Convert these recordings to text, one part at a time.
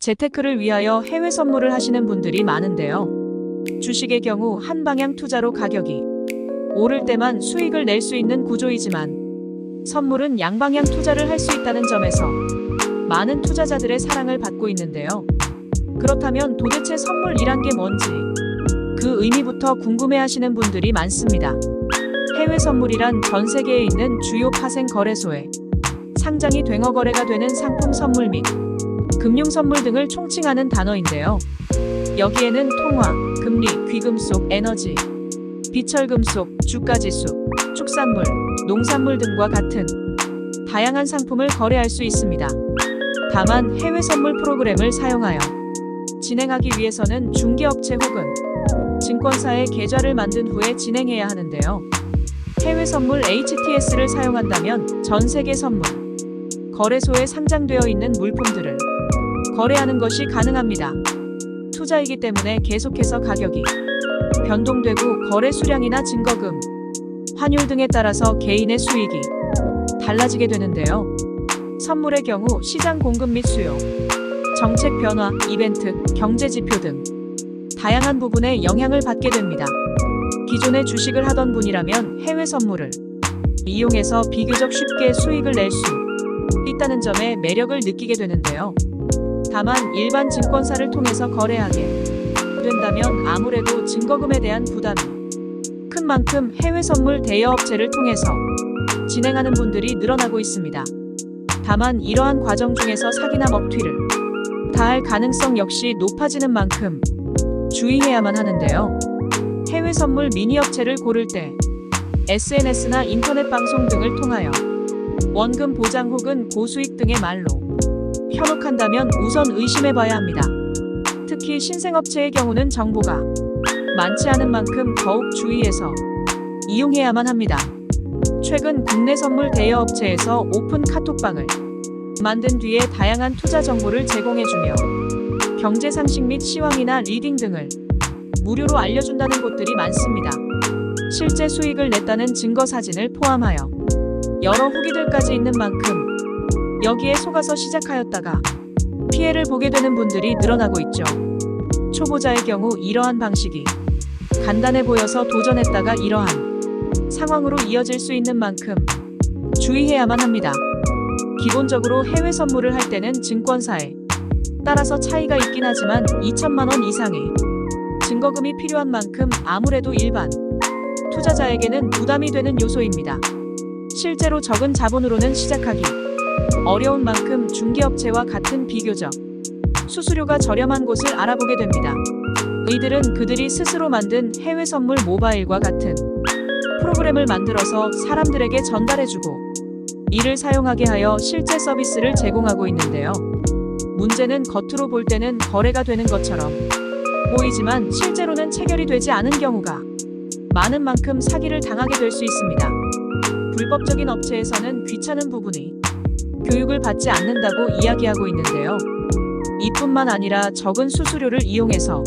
재테크를 위하여 해외 선물을 하시는 분들이 많은데요. 주식의 경우 한 방향 투자로 가격이 오를 때만 수익을 낼 수 있는 구조이지만 선물은 양방향 투자를 할 수 있다는 점에서 많은 투자자들의 사랑을 받고 있는데요. 그렇다면 도대체 선물이란 게 뭔지 그 의미부터 궁금해하시는 분들이 많습니다. 해외 선물이란 전 세계에 있는 주요 파생 거래소에 상장이 쟁여 거래가 되는 상품 선물 및 금융 선물 등을 총칭하는 단어인데요. 여기에는 통화, 금리, 귀금속, 에너지, 비철금속, 주가지수, 축산물, 농산물 등과 같은 다양한 상품을 거래할 수 있습니다. 다만 해외 선물 프로그램을 사용하여 진행하기 위해서는 중개업체 혹은 증권사의 계좌를 만든 후에 진행해야 하는데요. 해외 선물 HTS를 사용한다면 전 세계 선물 거래소에 상장되어 있는 물품들을 거래하는 것이 가능합니다. 투자이기 때문에 계속해서 가격이 변동되고 거래 수량이나 증거금, 환율 등에 따라서 개인의 수익이 달라지게 되는데요. 선물의 경우 시장 공급 및 수요, 정책 변화, 이벤트, 경제 지표 등 다양한 부분에 영향을 받게 됩니다. 기존에 주식을 하던 분이라면 해외 선물을 이용해서 비교적 쉽게 수익을 낼 수 있다는 점에 매력을 느끼게 되는데요. 다만 일반 증권사를 통해서 거래하게 된다면 아무래도 증거금에 대한 부담이 큰 만큼 해외 선물 대여업체를 통해서 진행하는 분들이 늘어나고 있습니다. 다만 이러한 과정 중에서 사기나 먹튀를 다할 가능성 역시 높아지는 만큼 주의해야만 하는데요. 해외 선물 미니업체를 고를 때 SNS나 인터넷 방송 등을 통하여 원금 보장 혹은 고수익 등의 말로 현혹한다면 우선 의심해봐야 합니다. 특히 신생업체의 경우는 정보가 많지 않은 만큼 더욱 주의해서 이용해야만 합니다. 최근 국내 선물 대여업체에서 오픈 카톡방을 만든 뒤에 다양한 투자 정보를 제공해주며 경제 상식 및 시황이나 리딩 등을 무료로 알려준다는 곳들이 많습니다. 실제 수익을 냈다는 증거 사진을 포함하여 여러 후기들까지 있는 만큼 여기에 속아서 시작하였다가 피해를 보게 되는 분들이 늘어나고 있죠. 초보자의 경우 이러한 방식이 간단해 보여서 도전했다가 이러한 상황으로 이어질 수 있는 만큼 주의해야만 합니다. 기본적으로 해외 선물을 할 때는 증권사에 따라서 차이가 있긴 하지만 2천만 원 이상의 증거금이 필요한 만큼 아무래도 일반 투자자에게는 부담이 되는 요소입니다. 실제로 적은 자본으로는 시작하기 어려운 만큼 중개업체와 같은 비교적 수수료가 저렴한 곳을 알아보게 됩니다. 이들은 그들이 스스로 만든 해외 선물 모바일과 같은 프로그램을 만들어서 사람들에게 전달해주고 이를 사용하게 하여 실제 서비스를 제공하고 있는데요. 문제는 겉으로 볼 때는 거래가 되는 것처럼 보이지만 실제로는 체결이 되지 않은 경우가 많은 만큼 사기를 당하게 될 수 있습니다. 불법적인 업체에서는 귀찮은 부분이 교육을 받지 않는다고 이야기하고 있는데요. 이뿐만 아니라 적은 수수료를 이용해서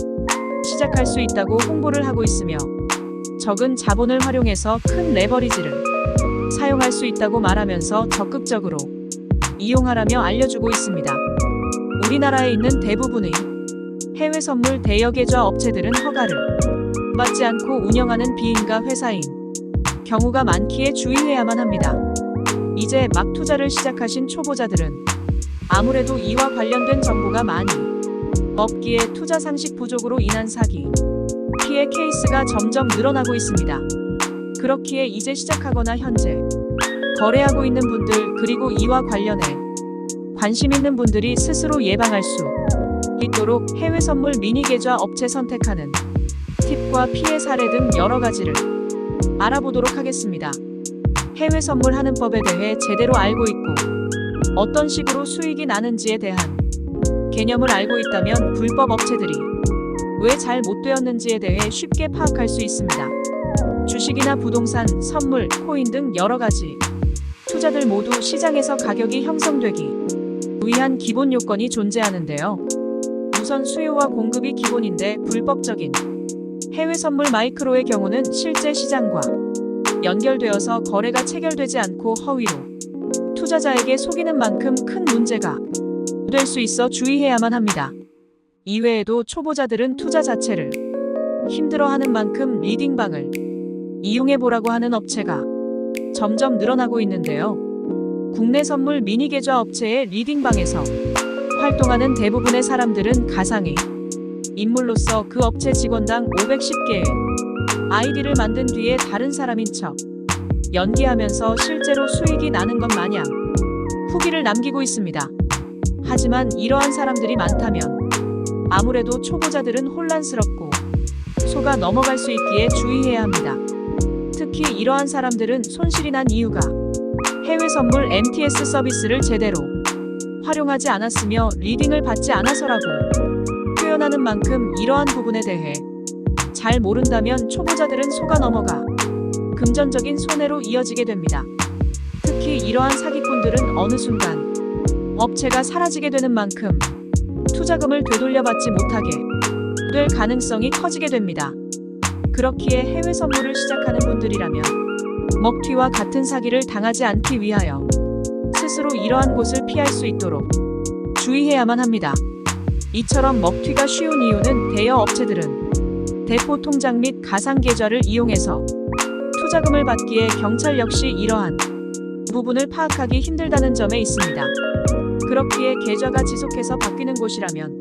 시작할 수 있다고 홍보를 하고 있으며 적은 자본을 활용해서 큰 레버리지를 사용할 수 있다고 말하면서 적극적으로 이용하라며 알려주고 있습니다. 우리나라에 있는 대부분의 해외 선물 대여 계좌 업체들은 허가를 받지 않고 운영하는 비인가 회사인 경우가 많기에 주의해야만 합니다. 이제 막 투자를 시작하신 초보자들은 아무래도 이와 관련된 정보가 많이 없기에 투자 상식 부족으로 인한 사기, 피해 케이스가 점점 늘어나고 있습니다. 그렇기에 이제 시작하거나 현재 거래하고 있는 분들 그리고 이와 관련해 관심 있는 분들이 스스로 예방할 수 있도록 해외 선물 미니 계좌 업체 선택하는 팁과 피해 사례 등 여러 가지를 알아보도록 하겠습니다. 해외 선물 하는 법에 대해 제대로 알고 있고 어떤 식으로 수익이 나는지에 대한 개념을 알고 있다면 불법 업체들이 왜 잘 못 되었는지에 대해 쉽게 파악할 수 있습니다. 주식이나 부동산, 선물, 코인 등 여러 가지 투자들 모두 시장에서 가격이 형성되기 위한 기본 요건이 존재하는데요. 우선 수요와 공급이 기본인데 불법적인 해외 선물 마이크로의 경우는 실제 시장과 연결되어서 거래가 체결되지 않고 허위로 투자자에게 속이는 만큼 큰 문제가 될 수 있어 주의해야만 합니다. 이외에도 초보자들은 투자 자체를 힘들어하는 만큼 리딩방을 이용해보라고 하는 업체가 점점 늘어나고 있는데요. 국내 선물 미니 계좌 업체의 리딩방에서 활동하는 대부분의 사람들은 가상의 인물로서 그 업체 직원당 510개의 아이디를 만든 뒤에 다른 사람인 척 연기하면서 실제로 수익이 나는 것 마냥 후기를 남기고 있습니다. 하지만 이러한 사람들이 많다면 아무래도 초보자들은 혼란스럽고 속아 넘어갈 수 있기에 주의해야 합니다. 특히 이러한 사람들은 손실이 난 이유가 해외 선물 MTS 서비스를 제대로 활용하지 않았으며 리딩을 받지 않아서라고 표현하는 만큼 이러한 부분에 대해 잘 모른다면 초보자들은 속아 넘어가 금전적인 손해로 이어지게 됩니다. 특히 이러한 사기꾼들은 어느 순간 업체가 사라지게 되는 만큼 투자금을 되돌려받지 못하게 될 가능성이 커지게 됩니다. 그렇기에 해외 선물을 시작하는 분들이라면 먹튀와 같은 사기를 당하지 않기 위하여 스스로 이러한 곳을 피할 수 있도록 주의해야만 합니다. 이처럼 먹튀가 쉬운 이유는 대여 업체들은 대포 통장 및 가상 계좌를 이용해서 투자금을 받기에 경찰 역시 이러한 부분을 파악하기 힘들다는 점에 있습니다. 그렇기에 계좌가 지속해서 바뀌는 곳이라면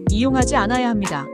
이용하지 않아야 합니다.